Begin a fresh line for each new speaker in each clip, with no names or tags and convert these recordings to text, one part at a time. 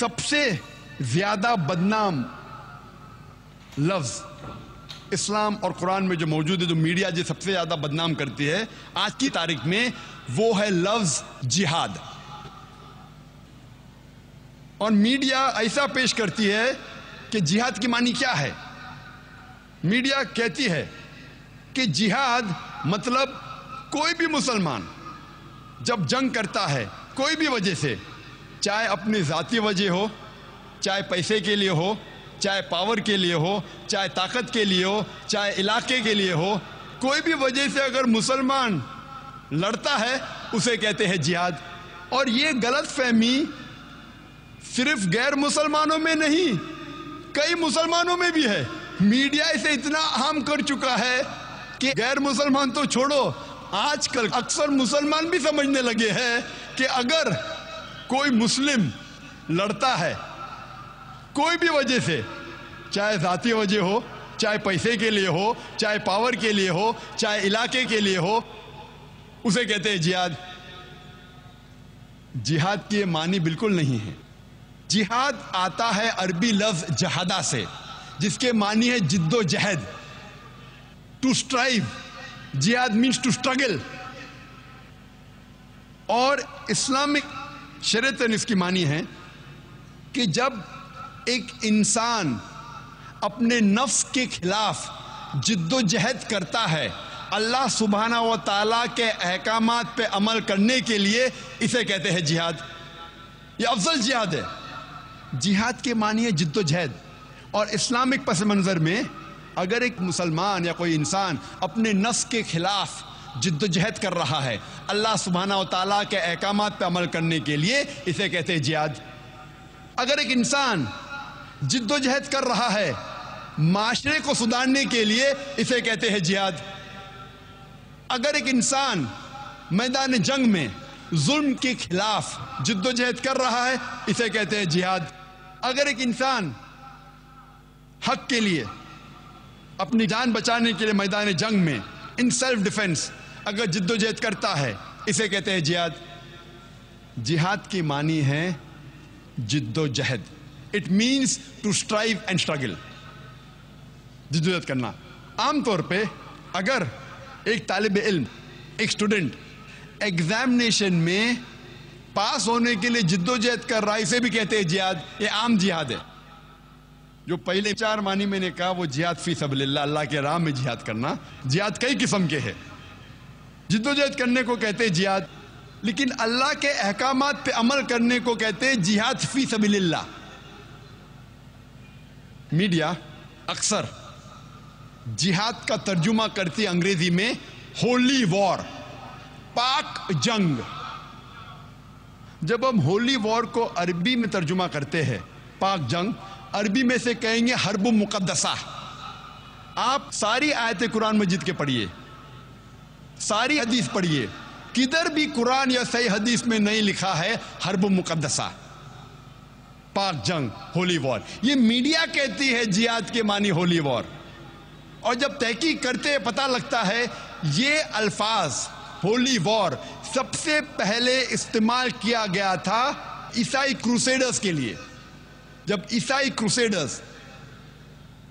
سب سے زیادہ بدنام لفظ اسلام اور قرآن میں جو موجود ہے، جو میڈیا جو سب سے زیادہ بدنام کرتی ہے آج کی تاریخ میں، وہ ہے لفظ جہاد. اور میڈیا ایسا پیش کرتی ہے کہ جہاد کی معنی کیا ہے. میڈیا کہتی ہے کہ جہاد مطلب کوئی بھی مسلمان جب جنگ کرتا ہے کوئی بھی وجہ سے، چاہے اپنی ذاتی وجہ ہو، چاہے پیسے کے لیے ہو، چاہے پاور کے لیے ہو، چاہے طاقت کے لیے ہو، چاہے علاقے کے لیے ہو، کوئی بھی وجہ سے اگر مسلمان لڑتا ہے اسے کہتے ہیں جہاد. اور یہ غلط فہمی صرف غیر مسلمانوں میں نہیں، کئی مسلمانوں میں بھی ہے. میڈیا اسے اتنا عام کر چکا ہے کہ غیر مسلمان تو چھوڑو، آج کل اکثر مسلمان بھی سمجھنے لگے ہیں کہ اگر کوئی مسلم لڑتا ہے کوئی بھی وجہ سے، چاہے ذاتی وجہ ہو، چاہے پیسے کے لیے ہو، چاہے پاور کے لیے ہو، چاہے علاقے کے لیے ہو، اسے کہتے ہیں جہاد. جہاد کی یہ معنی بالکل نہیں ہے. جہاد آتا ہے عربی لفظ جہادہ سے، جس کے معنی ہے جد و جہد، ٹو اسٹرائیو. جہاد مینس ٹو اسٹرگل. اور اسلامک شریعت اس کی معنی ہے کہ جب ایک انسان اپنے نفس کے خلاف جد و جہد کرتا ہے اللہ سبحانہ و تعالیٰ کے احکامات پہ عمل کرنے کے لیے، اسے کہتے ہیں جہاد. یہ افضل جہاد ہے. جہاد کے معنی ہے جد و جہد. اور اسلامک پس منظر میں اگر ایک مسلمان یا کوئی انسان اپنے نفس کے خلاف جد و جہد کر رہا ہے اللہ سبحانہ و تعالیٰ کے احکامات پہ عمل کرنے کے لیے، اسے کہتے ہیں جہاد. اگر ایک انسان جد و جہد کر رہا ہے معاشرے کو سدھارنے کے لیے، اسے کہتے ہیں جہاد. اگر ایک انسان میدان جنگ میں ظلم کے خلاف جد و جہد کر رہا ہے، اسے کہتے ہیں جہاد. اگر ایک انسان حق کے لیے اپنی جان بچانے کے لیے میدان جنگ میں ان سیلف ڈیفنس اگر جد و جہد کرتا ہے، اسے کہتے ہیں جہاد. جہاد کی معنی ہے جد و جہد. It means to strive and struggle. جد و جہد کرنا. عام طور پہ اگر ایک طالب علم، ایک اسٹوڈنٹ ایگزامینیشن میں پاس ہونے کے لیے جد و جہد کر رہا ہے، اسے بھی کہتے ہیں جہاد. یہ عام جہاد ہے. جو پہلے 4 معنی میں نے کہا وہ جہاد فی سبیل اللہ، اللہ کے راہ میں جہاد کرنا. جہاد کئی قسم کے ہیں. جد و جہد کرنے کو کہتے ہیں جہاد، لیکن اللہ کے احکامات پہ عمل کرنے کو کہتے ہیں جہاد فی سبیل اللہ. میڈیا اکثر جہاد کا ترجمہ کرتی انگریزی میں ہولی وار، پاک جنگ. جب ہم ہولی وار کو عربی میں ترجمہ کرتے ہیں پاک جنگ، عربی میں سے کہیں گے حرب مقدسہ. آپ ساری آیت قرآن مجید کے پڑھیے، ساری حدیث پڑھیے، کدھر بھی قرآن یا صحیح حدیث میں نہیں لکھا ہے حرب مقدسہ، پاک جنگ، ہولی وار. یہ میڈیا کہتی ہے جہاد کے معنی ہولی وار. اور جب تحقیق کرتے پتہ لگتا ہے یہ الفاظ ہولی وار سب سے پہلے استعمال کیا گیا تھا عیسائی کروسیڈرز کے لیے. جب عیسائی کروسیڈرز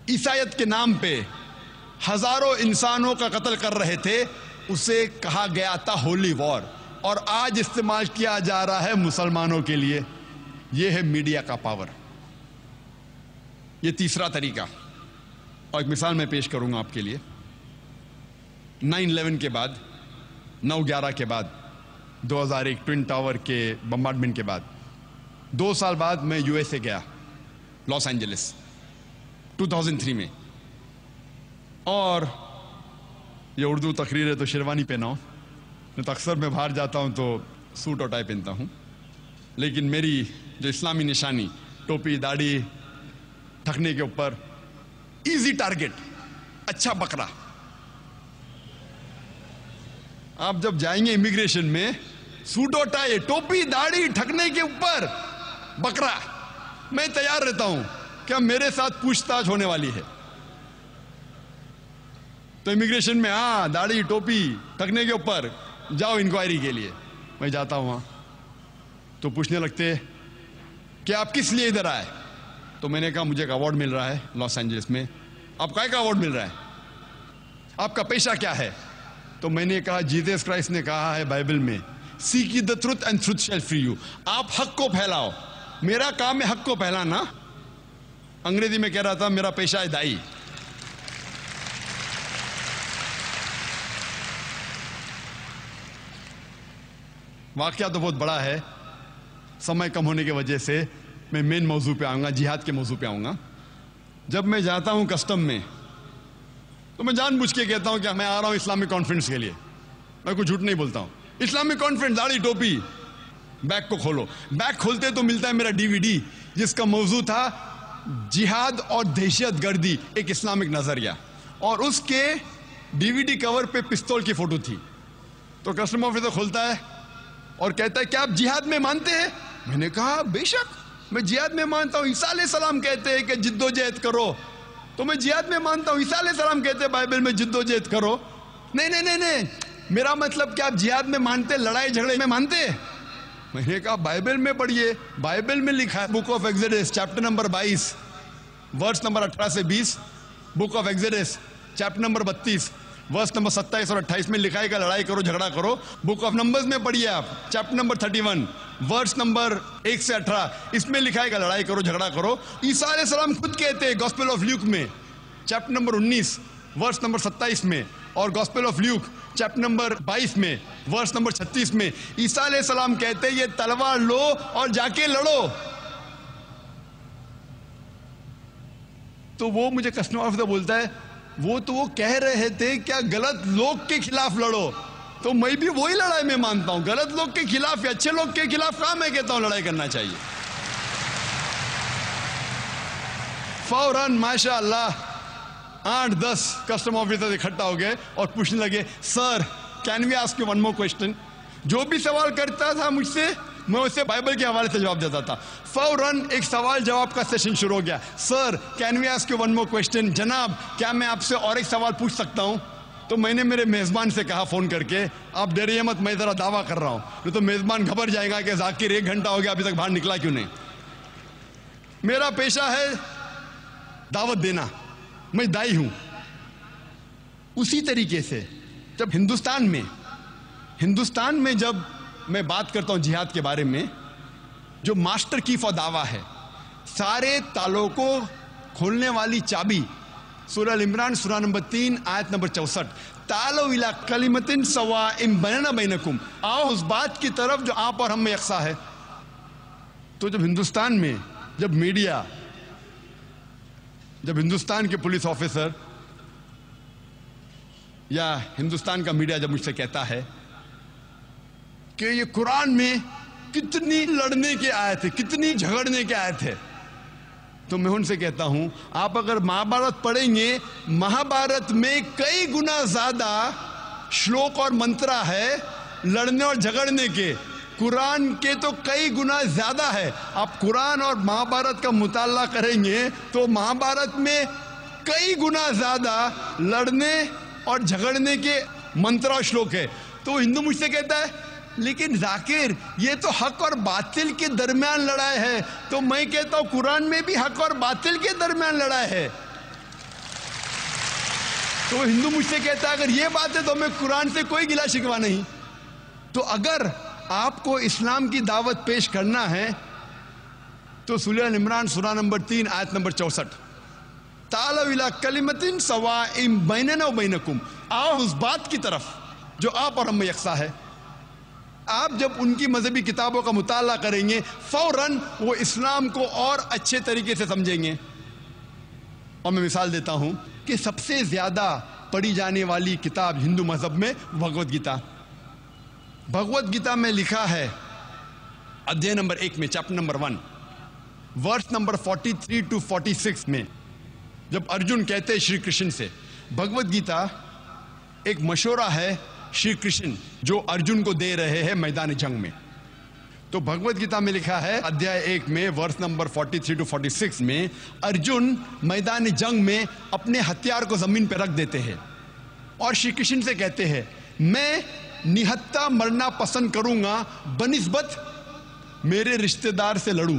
عیسائیت کے نام پہ ہزاروں انسانوں کا قتل کر رہے تھے، اسے کہا گیا تھا ہولی وار. اور آج استعمال کیا جا رہا ہے مسلمانوں کے لیے. یہ ہے میڈیا کا پاور. یہ تیسرا طریقہ. اور ایک مثال میں پیش کروں گا آپ کے لیے. 9/11 کے بعد، 9/11 کے بعد، 2001 ٹوین ٹاور کے بمبارڈمنٹ کے بعد 2 سال بعد میں USA گیا، لاس اینجلس 2003 میں. اور یہ اردو تقریر ہے تو شیروانی پہنا ہوں، نہیں تو اکثر میں باہر جاتا ہوں تو سوٹ اور ٹائی پہنتا ہوں. لیکن میری جو اسلامی نشانی، ٹوپی، داڑھی، ٹھکنے کے اوپر ایزی ٹارگٹ، اچھا بکرا. آپ جب جائیں گے امیگریشن میں، سوٹ و ٹائی، ٹوپی، داڑھی، ٹھکنے کے اوپر بکرا. میں تیار رہتا ہوں کہ میرے ساتھ پوچھ تاچھ ہونے والی ہے. تو امیگریشن میں ہاں داڑھی، ٹوپی، ٹھکنے کے اوپر جاؤ انکوائری کے لیے. میں جاتا ہوں وہاں تو پوچھنے لگتے کہ آپ کس لیے ادھر آئے؟ تو میں نے کہا مجھے ایک ایوارڈ مل رہا ہے لاس اینجلس میں. آپ کا ایک ایوارڈ مل رہا ہے؟ آپ کا پیشہ کیا ہے؟ تو میں نے کہا جیزس کرائسٹ نے کہا ہے بائبل میں سیک ye the truth and truth shall free you. آپ حق کو پھیلاؤ. میرا کام ہے حق کو پھیلانا. انگریزی میں کہہ رہا تھا میرا پیشہ ہے دائی. واقعہ تو بہت بڑا ہے, سمے کم ہونے کی وجہ سے میں مین موضوع پہ آؤں گا, جہاد کے موضوع پہ آؤں گا. جب میں جاتا ہوں کسٹم میں تو میں جان بوجھ کے کہتا ہوں کہ میں آ رہا ہوں اسلامک کانفرنس کے لیے. میں کوئی جھوٹ نہیں بولتا ہوں. اسلامک کانفرنس, داڑھی ٹوپی. بیگ کو کھولو. بیگ کھولتے تو ملتا ہے میرا DVD جس کا موضوع تھا جہاد اور دہشت گردی ایک اسلامک نظریہ, اور اس کے DVD کور پہ پستول کی فوٹو تھی. تو کسٹم آفیسر کھولتا ہے اور کہتا ہے کہ آپ جہاد میں مانتے ہیں؟ میں نے کہا بے شک میں جہاد میں مانتا ہوں. عیسیٰ علیہ السلام کہتے ہیں کہ جد و جہد کرو, تو میں جہاد میں مانتا ہوں. عیسیٰ علیہ السلام کہتے ہیں بائبل میں جد و جہد کرو. نہیں, میرا مطلب کہ آپ جہاد میں مانتے, لڑائی جھگڑے میں مانتے؟ میں نے کہا بائبل میں پڑھیے. بائبل میں لکھا ہے book of Exodus chapter number 22 verse number 18 سے 20. Book of Exodus chapter number 32 verse number 27 اور 28 میں لکھا ہے کہ لڑائی کرو جھگڑا کرو. بک آف نمبرز میں پڑھیے آپ چیپٹر نمبر 31 ورس نمبر 1 سے 18, اس میں لکھا ہے کہ لڑائی کرو جھگڑا کرو. عیسیٰ علیہ السلام خود کہتے ہیں گاسپل آف لیوک میں چیپٹر نمبر 19 ورس نمبر 27 میں, اور gospel of Luke chapter number 22 میں ورس نمبر 36 میں عیسیٰ علیہ السلام کہتے ہیں یہ تلوار لو اور جا کے لڑو. تو وہ مجھے کسٹم آفیسر بولتا ہے وہ کہہ رہے تھے کیا غلط لوگ کے خلاف لڑو. تو میں بھی وہی لڑائی میں مانتا ہوں, غلط لوگ کے خلاف یا اچھے لوگ کے خلاف کہاں میں کہتا ہوں لڑائی کرنا چاہیے. فوراً ماشاء اللہ 8-10 کسٹم آفیسر اکٹھا ہو گئے اور پوچھنے لگے sir can we ask you one more question. جو بھی سوال کرتا تھا مجھ سے میں اسے بائبل کے حوالے سے جواب دیتا تھا. فوراً ایک سوال جواب کا سیشن شروع ہو گیا. Sir can we ask you one more question, جناب کیا میں آپ سے اور ایک سوال پوچھ سکتا ہوں. تو میں نے میرے میزبان سے کہا فون کر کے آپ ڈریے مت, میں ذرا دعویٰ کر رہا ہوں. تو میزبان گھبر جائے گا کہ ذاکر 1 گھنٹہ ہو گیا ابھی تک باہر نکلا کیوں نہیں. میرا پیشہ ہے دعوت دینا, میں دائی ہوں. اسی طریقے سے جب ہندوستان میں جب میں بات کرتا ہوں جہاد کے بارے میں, جو ماسٹر کی فور دعویٰ ہے, سارے تالوں کو کھولنے والی چابی سورہ عمران سورہ نمبر 3 آیت نمبر 64, تعالوا الی کلمۃ سواء بیننا بینکم, آؤ اس بات کی طرف جو آپ اور ہم میں یکساں ہے. تو جب ہندوستان میں جب میڈیا, جب ہندوستان کے پولیس آفیسر یا ہندوستان کا میڈیا جب مجھ سے کہتا ہے کہ یہ قرآن میں کتنی لڑنے کے آیت ہے, کتنی جھگڑنے کے آیت ہے, تو میں ان سے کہتا ہوں آپ اگر مہابھارت پڑھیں گے, مہابھارت میں کئی گنا زیادہ شلوک اور منترا ہے لڑنے اور جھگڑنے کے. قرآن کے تو کئی گنا زیادہ ہے. آپ قرآن اور مہابھارت کا مطالعہ کریں گے تو مہابھارت میں کئی گنا زیادہ لڑنے اور جھگڑنے کے منترا اور شلوک ہے. تو ہندو مجھ سے کہتا ہے لیکن ذاکر یہ تو حق اور باطل کے درمیان لڑائی ہے. تو میں کہتا ہوں قرآن میں بھی حق اور باطل کے درمیان لڑائی ہے. تو ہندو مجھ سے کہتا ہے اگر یہ بات ہے تو میں قرآن سے کوئی گلا شکوا نہیں. تو اگر آپ کو اسلام کی دعوت پیش کرنا ہے تو سورہ عمران سورہ نمبر 3 آیت نمبر 64, تعالوا الی کلمۃ سواء بیننا و بینکم, آؤ اس بات کی طرف جو آپ اور ہم میں یکساں ہے. آپ جب ان کی مذہبی کتابوں کا مطالعہ کریں گے فوراً وہ اسلام کو اور اچھے طریقے سے سمجھیں گے. اور میں مثال دیتا ہوں کہ سب سے زیادہ پڑھی جانے والی کتاب ہندو مذہب میں بھگوت گیتا. بھگوت گیتا میں لکھا ہے ادھیے نمبر 1 میں chapter number 1 verse number 43 to 46 میں جب ارجن کہتے ہیں شری کرشن سے, بھگوت گیتا ایک مشورہ ہے شری کرشن جو ارجن کو دے رہے ہیں میدان جنگ میں. تو بھگوت گیتا میں لکھا ہے ادھیائے 1 میں ورس نمبر 43 to 46 میں ارجن میدان جنگ میں اپنے ہتھیار کو زمین پہ رکھ دیتے ہیں اور شری کرشن سے کہتے ہیں میں نہتہ مرنا پسند کروں گا بنسبت میرے رشتہ دار سے لڑوں.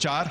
4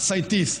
37